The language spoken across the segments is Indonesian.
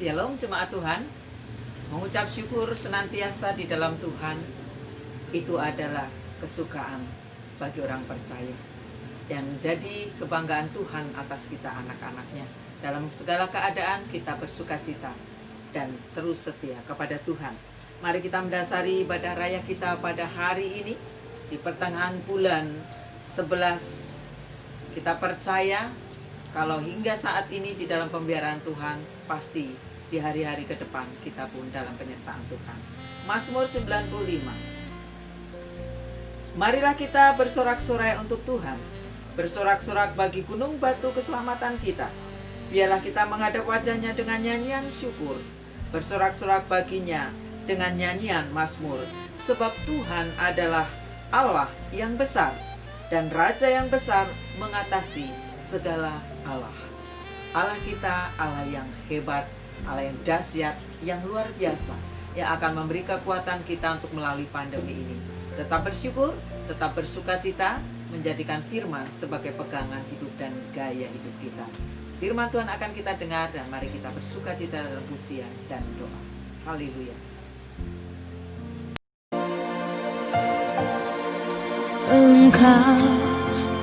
Shalom jemaat Tuhan. Mengucap syukur senantiasa di dalam Tuhan, itu adalah kesukaan bagi orang percaya, yang menjadi kebanggaan Tuhan atas kita anak-anaknya. Dalam segala keadaan kita bersuka cita dan terus setia kepada Tuhan. Mari kita mendasari ibadah raya kita pada hari ini di pertengahan bulan 11. Kita percaya kalau hingga saat ini di dalam pemeliharaan Tuhan, pasti di hari-hari ke depan kita pun dalam penyertaan Tuhan. Mazmur 95. Marilah kita bersorak-sorai untuk Tuhan, bersorak-sorak bagi gunung batu keselamatan kita. Biarlah kita menghadap wajahnya dengan nyanyian syukur, bersorak-sorak baginya dengan nyanyian mazmur. Sebab Tuhan adalah Allah yang besar, dan Raja yang besar mengatasi segala Allah. Allah kita Allah yang hebat, Allah yang dahsyat, yang luar biasa, yang akan memberi kekuatan kita untuk melalui pandemi ini. Tetap bersyukur, tetap bersuka cita, menjadikan firman sebagai pegangan hidup dan gaya hidup kita. Firman Tuhan akan kita dengar, dan mari kita bersuka cita dalam pujian dan doa. Haleluya. Engkau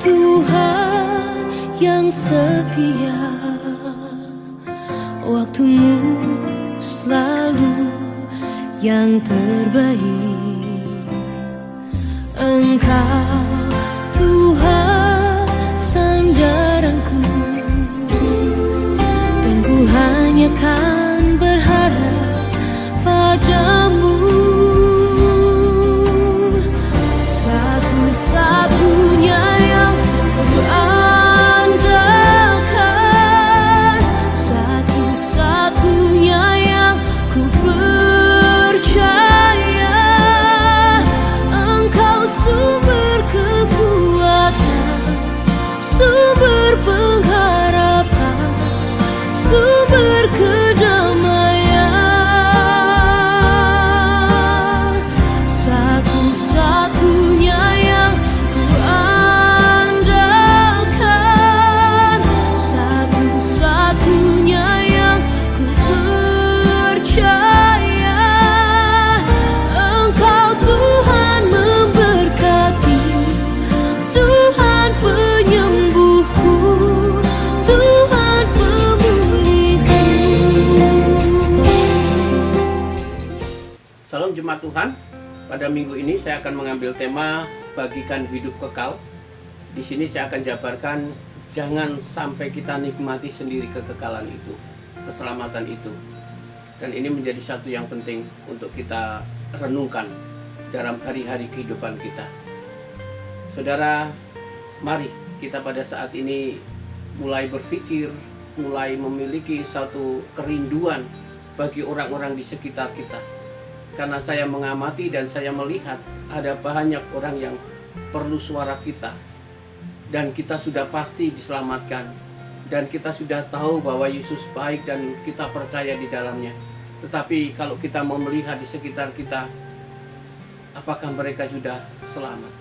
Tuhan yang setia, waktumu selalu yang terbaik. Engkau Tuhan sandaranku, dan ku hanya kan berharap padamu. Satu-satunya yang ku andalkan, satu-satunya yang ku percaya. Engkau sumber kekuatan, sumber pengharapan, sumber kedamaian. Satu-satunya yang ku andalkan, satu-satunya yang ku percaya. Engkau Tuhan memberkati, Tuhan penyembuhku, Tuhan pemulihku. Salam jemaat Tuhan. Pada minggu ini saya akan mengambil tema bagikan hidup kekal. Di sini saya akan jabarkan jangan sampai kita nikmati sendiri kekekalan itu, keselamatan itu. Dan ini menjadi satu yang penting untuk kita renungkan dalam hari-hari kehidupan kita. Saudara, mari kita pada saat ini mulai berpikir, mulai memiliki satu kerinduan bagi orang-orang di sekitar kita. Karena saya mengamati dan saya melihat ada banyak orang yang perlu suara kita. Dan kita sudah pasti diselamatkan. Dan kita sudah tahu bahwa Yesus baik dan kita percaya di dalamnya. Tetapi kalau kita mau melihat di sekitar kita, apakah mereka sudah selamat?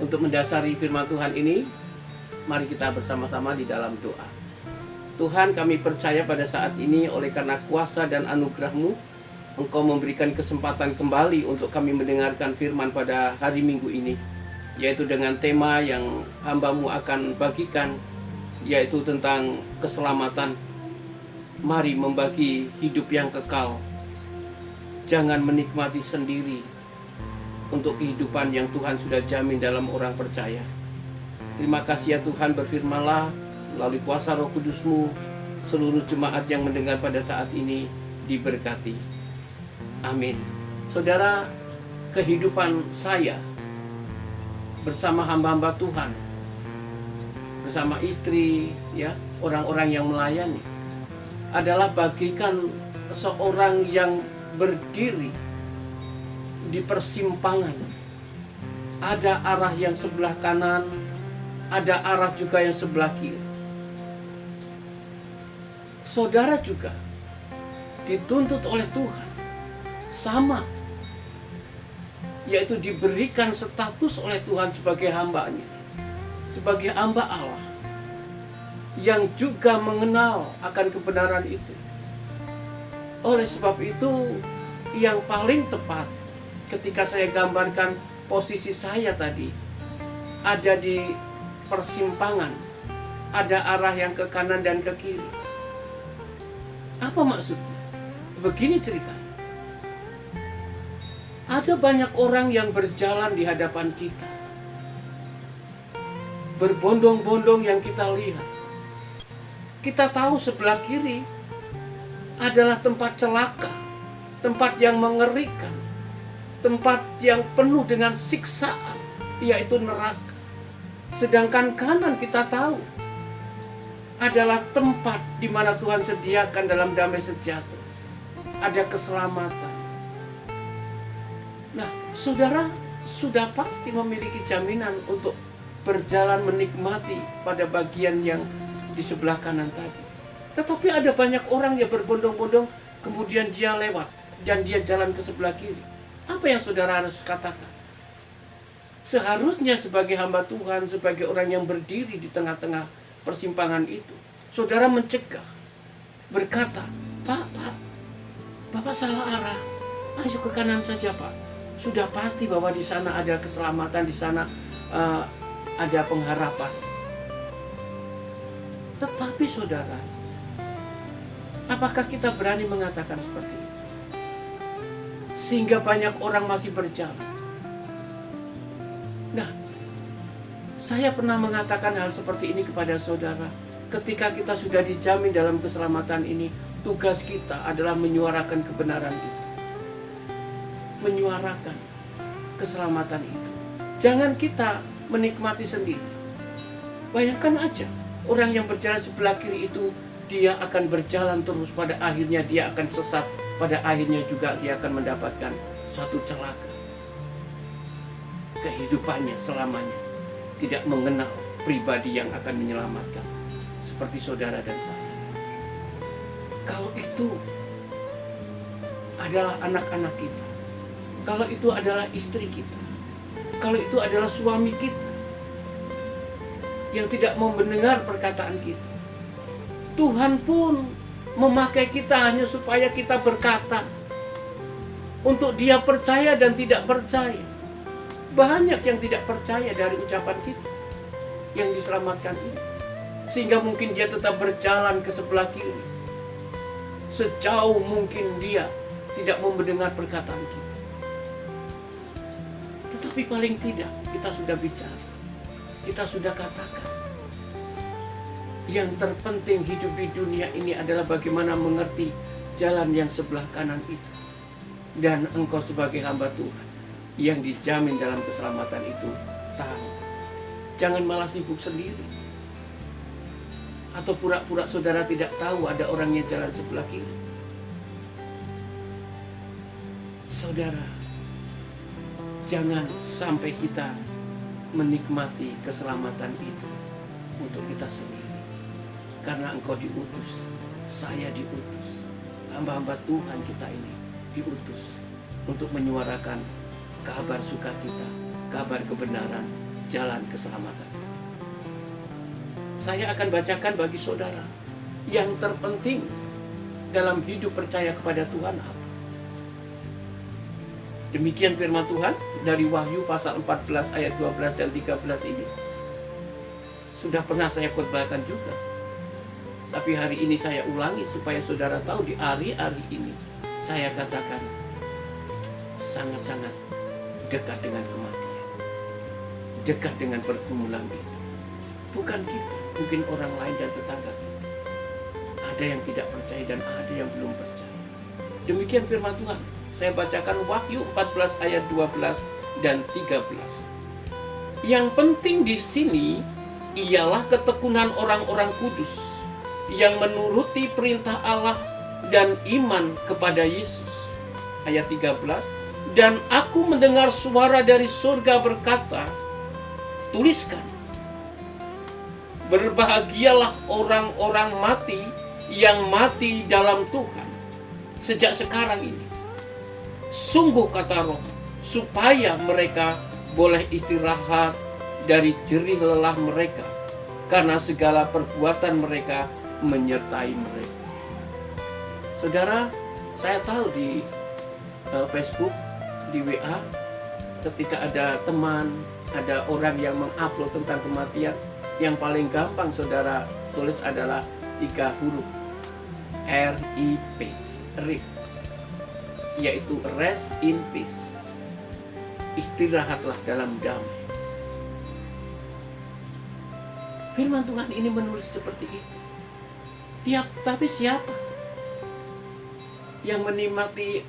Untuk mendasari firman Tuhan ini, mari kita bersama-sama di dalam doa. Tuhan, kami percaya pada saat ini oleh karena kuasa dan anugerah-Mu, Engkau memberikan kesempatan kembali untuk kami mendengarkan firman pada hari Minggu ini, yaitu dengan tema yang hamba-Mu akan bagikan, yaitu tentang keselamatan. Mari membagi hidup yang kekal. Jangan menikmati sendiri untuk kehidupan yang Tuhan sudah jamin dalam orang percaya. Terima kasih ya Tuhan, berfirmanlah melalui kuasa Roh Kudus-Mu, seluruh jemaat yang mendengar pada saat ini diberkati. Amin. Saudara, kehidupan saya bersama hamba-hamba Tuhan, bersama istri, ya, orang-orang yang melayani, adalah bagikan seorang yang berdiri di persimpangan. Ada arah yang sebelah kanan, ada arah juga yang sebelah kiri. Saudara juga dituntut oleh Tuhan sama, yaitu diberikan status oleh Tuhan sebagai hamba-Nya, sebagai hamba Allah yang juga mengenal akan kebenaran itu, Oleh sebab itu, yang paling tepat ketika saya gambarkan posisi saya tadi, ada di persimpangan, ada arah yang ke kanan dan ke kiri. Apa maksudnya? Begini ceritanya. Ada banyak orang yang berjalan di hadapan kita. Berbondong-bondong yang kita lihat. Kita tahu sebelah kiri adalah tempat celaka, tempat yang mengerikan, tempat yang penuh dengan siksaan, yaitu neraka. Sedangkan kanan kita tahu adalah tempat di mana Tuhan sediakan dalam damai sejahtera. Ada keselamatan. Nah, saudara sudah pasti memiliki jaminan untuk berjalan menikmati pada bagian yang di sebelah kanan tadi. Tetapi ada banyak orang yang berbondong-bondong, kemudian dia lewat dan dia jalan ke sebelah kiri. Apa yang saudara harus katakan? Seharusnya sebagai hamba Tuhan, sebagai orang yang berdiri di tengah-tengah persimpangan itu, saudara mencegah, berkata, Pak, Bapak salah arah. Ayo ke kanan saja, Pak. Sudah pasti bahwa di sana ada keselamatan, di sana ada pengharapan. Tetapi saudara, apakah kita berani mengatakan seperti itu? Sehingga banyak orang masih berjalan. Nah, saya pernah mengatakan hal seperti ini kepada saudara. Ketika kita sudah dijamin dalam keselamatan ini, tugas kita adalah menyuarakan kebenaran itu. Menyuarakan keselamatan itu. Jangan kita menikmati sendiri. Bayangkan aja, orang yang berjalan sebelah kiri itu, dia akan berjalan terus, pada akhirnya dia akan sesat, pada akhirnya juga dia akan mendapatkan suatu celaka. Kehidupannya selamanya tidak mengenal pribadi yang akan menyelamatkan, seperti saudara dan saya. Kalau itu adalah anak-anak kita, kalau itu adalah istri kita, kalau itu adalah suami kita yang tidak mau mendengar perkataan kita, Tuhan pun memakai kita hanya supaya kita berkata, untuk dia percaya dan tidak percaya. Banyak yang tidak percaya dari ucapan kita yang diselamatkan ini, sehingga mungkin dia tetap berjalan ke sebelah kiri. Sejauh mungkin dia tidak mau mendengar perkataan kita. Tetapi paling tidak kita sudah bicara, kita sudah katakan. Yang terpenting hidup di dunia ini adalah bagaimana mengerti jalan yang sebelah kanan itu. Dan engkau sebagai hamba Tuhan yang dijamin dalam keselamatan itu tahu. Jangan malah sibuk sendiri. Atau pura-pura saudara tidak tahu ada orang yang jalan sebelah kiri. Saudara, jangan sampai kita menikmati keselamatan itu untuk kita sendiri. Karena engkau diutus, saya diutus, hamba-hamba Tuhan kita ini diutus untuk menyuarakan kabar sukacita, kabar kebenaran, jalan keselamatan. Saya akan bacakan bagi saudara yang terpenting dalam hidup percaya kepada Tuhan apa. Demikian firman Tuhan dari Wahyu pasal 14 ayat 12 dan 13 ini. Sudah pernah saya khotbahkan juga. Tapi hari ini saya ulangi supaya saudara tahu di hari-hari ini saya katakan sangat-sangat dekat dengan kematian. Dekat dengan pergumulan itu. Bukan kita, mungkin orang lain dan tetangga kita. Ada yang tidak percaya dan ada yang belum percaya. Demikian firman Tuhan. Saya bacakan Wahyu 14 ayat 12 dan 13. Yang penting di sini ialah ketekunan orang-orang kudus yang menuruti perintah Allah dan iman kepada Yesus. Ayat 13. Dan aku mendengar suara dari surga berkata, tuliskan, berbahagialah orang-orang mati yang mati dalam Tuhan sejak sekarang ini. Sungguh kata Roh, supaya mereka boleh istirahat dari jerih lelah mereka, karena segala perbuatan mereka menyertai mereka. Saudara, Saya tahu di Facebook, di WA, ketika ada teman, ada orang yang mengupload tentang kematian, yang paling gampang saudara tulis adalah 3 huruf RIP, RIP, yaitu rest in peace, istirahatlah dalam damai. Firman Tuhan ini menulis seperti itu. Tapi siapa yang menikmati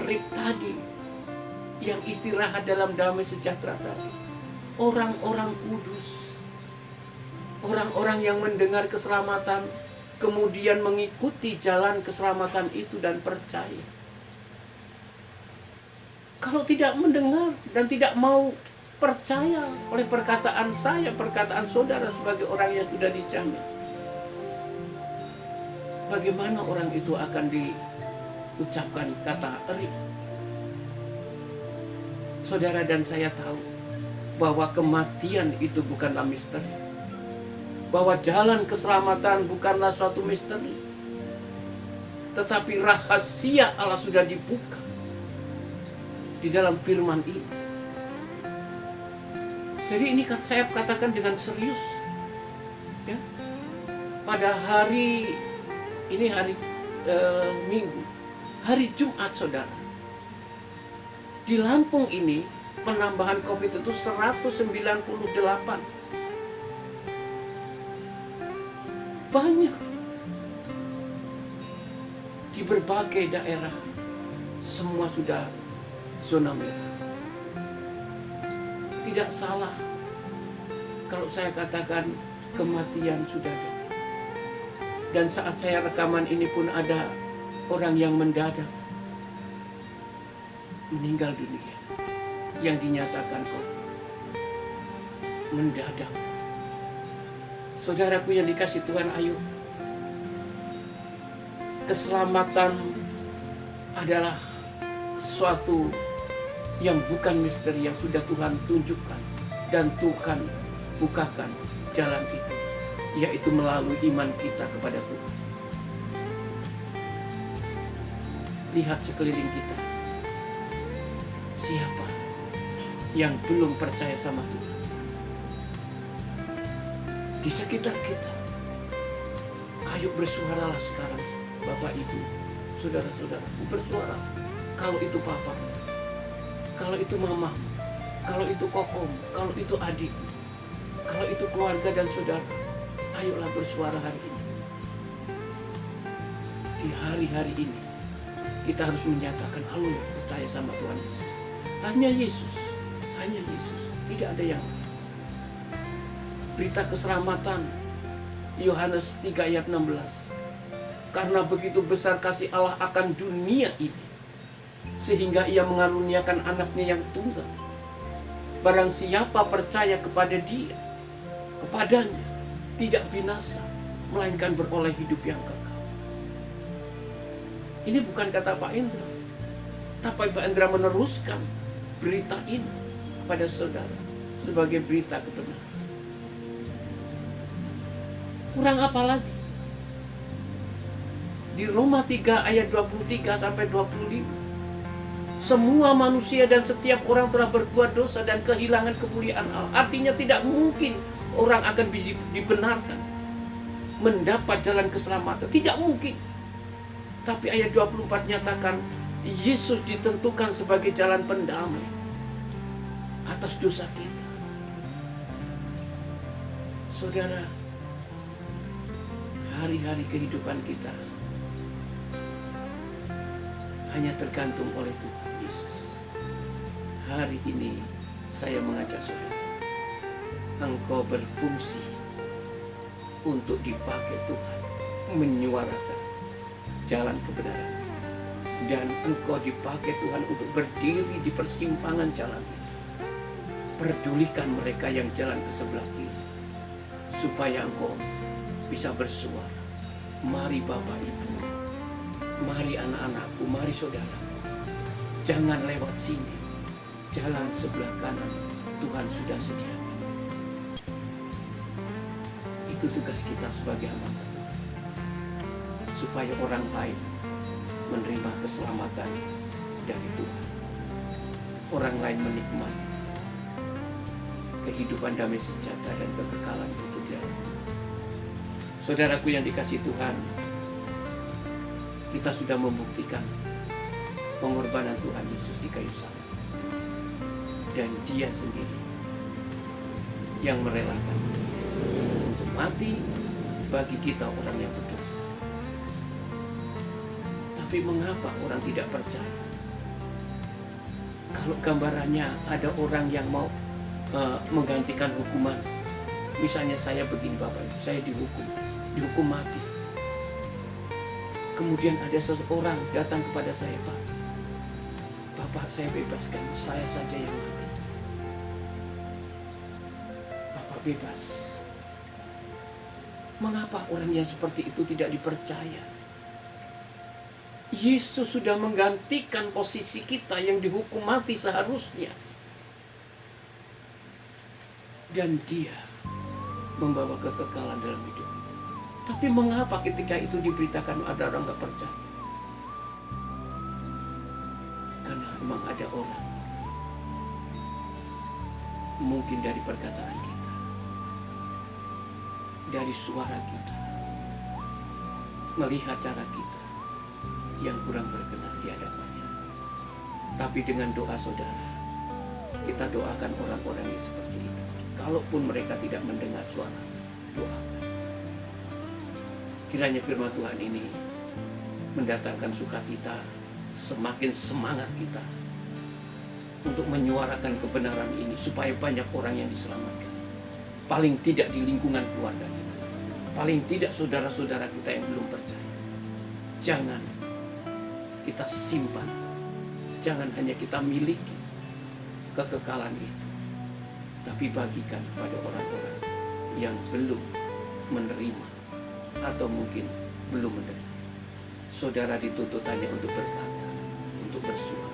RIP tadi, yang istirahat dalam damai sejahtera tadi? Orang-orang kudus, orang-orang yang mendengar keselamatan, kemudian mengikuti jalan keselamatan itu dan percaya. Kalau tidak mendengar dan tidak mau percaya oleh perkataan saya, perkataan saudara sebagai orang yang sudah dijamin, bagaimana orang itu akan diucapkan kata RIP? Saudara dan saya tahu bahwa kematian itu bukanlah misteri, bahwa jalan keselamatan bukanlah suatu misteri, tetapi rahasia Allah sudah dibuka di dalam firman ini. Jadi ini saya katakan dengan serius, ya. Pada hari ini, hari Minggu, hari Jumat, saudara, di Lampung ini penambahan COVID itu 198. Banyak. Di berbagai daerah semua sudah zona merah. Tidak salah kalau saya katakan kematian sudah dekat. Dan saat saya rekaman ini pun ada orang yang mendadak meninggal dunia, yang dinyatakan COVID. Mendadak. Saudaraku yang dikasih Tuhan, ayo. Keselamatan adalah suatu yang bukan misteri, yang sudah Tuhan tunjukkan dan Tuhan bukakan jalan itu, yaitu melalui iman kita kepada Tuhan. Lihat sekeliling kita, siapa yang belum percaya sama Tuhan di sekitar kita? Ayo bersuaralah sekarang, Bapak Ibu, saudara-saudara, bersuara. Kalau itu papa, kalau itu mama, kalau itu kokom, kalau itu adik, kalau itu keluarga dan saudara, ayolah bersuara hari ini. Di hari-hari ini kita harus menyatakan, halo, percaya sama Tuhan Yesus. Hanya Yesus, hanya Yesus, tidak ada yang lain. Berita keselamatan Yohanes 3 ayat 16. Karena begitu besar kasih Allah akan dunia ini, sehingga ia mengaruniakan anaknya yang tunggal. Barang siapa percaya kepada dia, kepadanya, tidak binasa, melainkan beroleh hidup yang kekal. Ini bukan kata Pak Indra, tapi Pak Indra meneruskan berita ini kepada saudara sebagai berita kebenaran. Kurang apa lagi? Di Roma 3 ayat 23 sampai 25. Semua manusia dan setiap orang telah berbuat dosa dan kehilangan kemuliaan Allah. Artinya tidak mungkin orang akan dibenarkan, mendapat jalan keselamatan. Tidak mungkin. Tapi ayat 24 nyatakan Yesus ditentukan sebagai jalan pendamai atas dosa kita. Saudara, hari-hari kehidupan kita hanya tergantung oleh Tuhan Yesus. Hari ini saya mengajak saudara, engkau berfungsi untuk dipakai Tuhan menyuarakan jalan kebenaran, dan engkau dipakai Tuhan untuk berdiri di persimpangan jalan itu. Pedulikan mereka yang jalan ke sebelah kiri, supaya engkau bisa bersuara. Mari Bapak Ibu, mari anak-anakku, mari saudara, jangan lewat sini. Jalan sebelah kanan Tuhan sudah sediakan. Itu tugas kita sebagai hamba Tuhan, supaya orang lain menerima keselamatan dari Tuhan. Orang lain menikmati kehidupan damai sejahtera dan kekekalan itu dia. Saudaraku yang dikasihi Tuhan, kita sudah membuktikan pengorbanan Tuhan Yesus di kayu salib. Dan dia sendiri yang merelakan untuk mati bagi kita orang yang berdosa. Tapi mengapa orang tidak percaya? Kalau gambarannya ada orang yang mau menggantikan hukuman. Misalnya saya begini Bapak Ibu, saya dihukum mati. Kemudian ada seseorang datang kepada saya, Pak, Bapak saya bebaskan, saya saja yang mati. Bapak bebas. Mengapa orang yang seperti itu tidak dipercaya? Yesus sudah menggantikan posisi kita yang dihukum mati seharusnya. Dan dia membawa kekekalan dalam hidup. Tapi mengapa ketika itu diberitakan ada orang gak percaya? Karena memang ada orang, mungkin dari perkataan kita, dari suara kita, melihat cara kita yang kurang berkenan di hadapannya. Tapi dengan doa saudara, kita doakan orang-orang yang seperti itu. Kalaupun mereka tidak mendengar suara, doakan. Kiranya firman Tuhan ini mendatangkan sukacita, semakin semangat kita untuk menyuarakan kebenaran ini supaya banyak orang yang diselamatkan. Paling tidak di lingkungan keluarga kita, paling tidak saudara-saudara kita yang belum percaya. Jangan kita simpan, jangan hanya kita miliki kekekalan itu, tapi bagikan kepada orang-orang yang belum menerima atau mungkin belum menerima. Saudara dituntut hanya untuk berkata, untuk bersuara.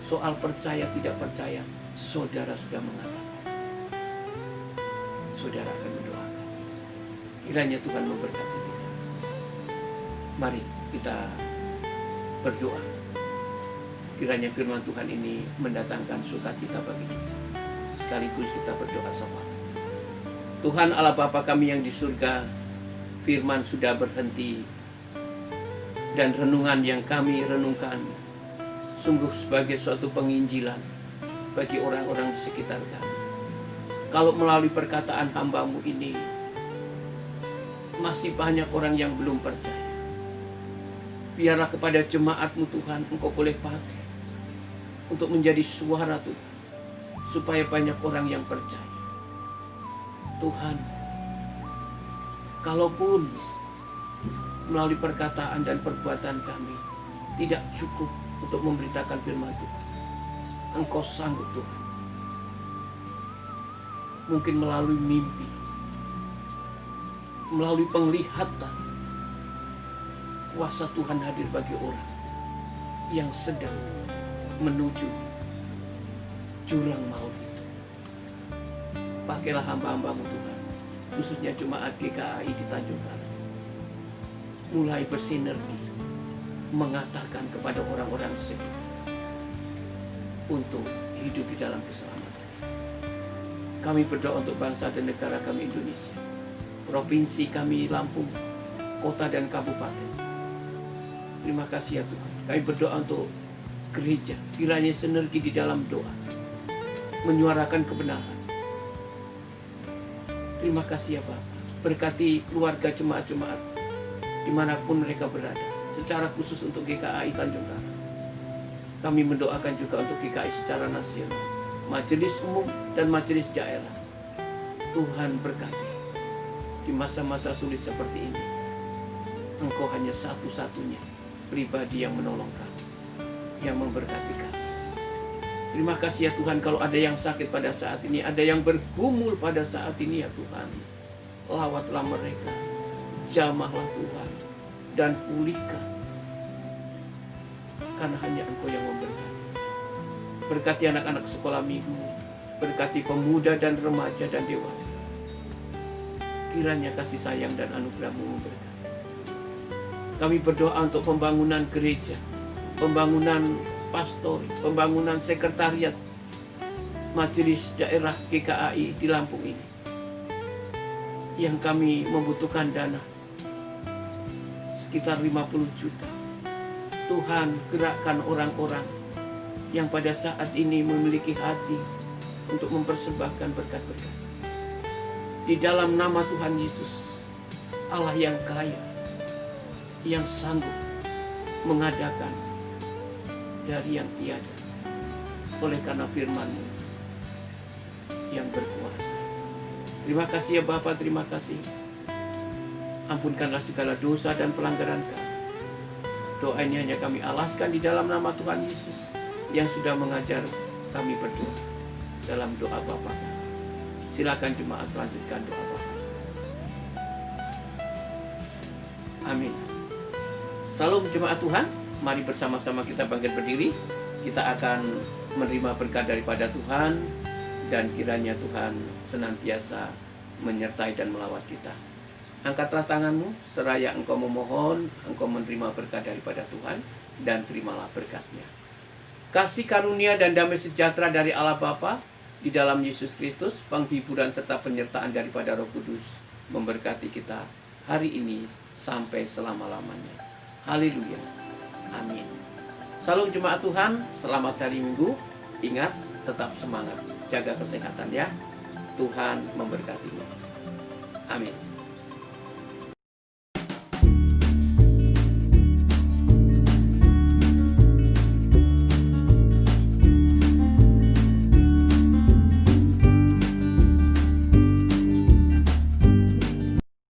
Soal percaya tidak percaya, saudara sudah mengatakan. Saudara akan mendoakan. Kiranya Tuhan memberkati kita. Mari kita berdoa. Kiranya firman Tuhan ini mendatangkan sukacita bagi kita. Sekaligus kita berdoa sama. Tuhan Allah Bapa kami yang di surga, firman sudah berhenti dan renungan yang kami renungkan sungguh sebagai suatu penginjilan bagi orang-orang di sekitar kami. Kalau melalui perkataan hamba-Mu ini masih banyak orang yang belum percaya, biarlah kepada jemaat-Mu Tuhan Engkau boleh pakai untuk menjadi suara Tuhan, supaya banyak orang yang percaya. Tuhan, kalaupun melalui perkataan dan perbuatan kami tidak cukup untuk memberitakan firman Tuhan, Engkau sanggup Tuhan. Mungkin melalui mimpi, melalui penglihatan, kuasa Tuhan hadir bagi orang yang sedang menuju jurang maut itu. Pakailah hamba-hamba-Mu Tuhan, khususnya jemaat GKI di Tanjung Karang, mulai bersinergi mengatakan kepada orang-orang sekitar untuk hidup di dalam keselamatan. Kami berdoa untuk bangsa dan negara kami Indonesia, provinsi kami Lampung, kota dan kabupaten. Terima kasih ya Tuhan. Kami berdoa untuk gereja, kiranya sinergi di dalam doa, menyuarakan kebenaran. Terima kasih ya Bapak. Berkati keluarga jemaat-jemaat dimanapun mereka berada, secara khusus untuk GKI Tanjung Karang. Kami mendoakan juga untuk GKI secara nasional, majelis umum dan majelis daerah. Tuhan berkati di masa-masa sulit seperti ini. Engkau hanya satu-satunya pribadi yang menolong kami, yang memberkati kami. Terima kasih ya Tuhan, kalau ada yang sakit pada saat ini, ada yang bergumul pada saat ini ya Tuhan, lawatlah mereka, jamahlah Tuhan, dan pulihkan. Karena hanya Engkau yang memberkati. Berkati anak-anak sekolah minggu, berkati pemuda dan remaja dan dewasa. Kiranya kasih sayang dan anugerah-Mu memberkati. Kami berdoa untuk pembangunan gereja, pembangunan pastori, pembangunan sekretariat Majelis Daerah GKAI di Lampung ini, yang kami membutuhkan dana sekitar 50 juta. Tuhan, gerakkan orang-orang yang pada saat ini memiliki hati untuk mempersembahkan berkat-berkat. Di dalam nama Tuhan Yesus, Allah yang kaya, yang sanggup mengadakan dari yang tiada, oleh karena firman-Mu yang berkuasa. Terima kasih ya Bapa, terima kasih. Ampunkanlah segala dosa dan pelanggaran kami. Doa ini hanya kami alaskan di dalam nama Tuhan Yesus yang sudah mengajar kami berdoa dalam doa Bapa. Silakan jemaat lanjutkan doa Bapa. Amin. Salam jemaat Tuhan. Mari bersama-sama kita bangkit berdiri. Kita akan menerima berkat daripada Tuhan, dan kiranya Tuhan senantiasa menyertai dan melawat kita. Angkatlah tanganmu, seraya engkau memohon, engkau menerima berkat daripada Tuhan, dan terimalah berkat-Nya. Kasih karunia dan damai sejahtera dari Allah Bapa, di dalam Yesus Kristus, penghiburan serta penyertaan daripada Roh Kudus, memberkati kita hari ini sampai selama-lamanya. Haleluya. Amin. Salam jemaat Tuhan, selamat hari Minggu. Ingat, tetap semangat. Jaga kesehatan ya. Tuhan memberkatimu. Amin.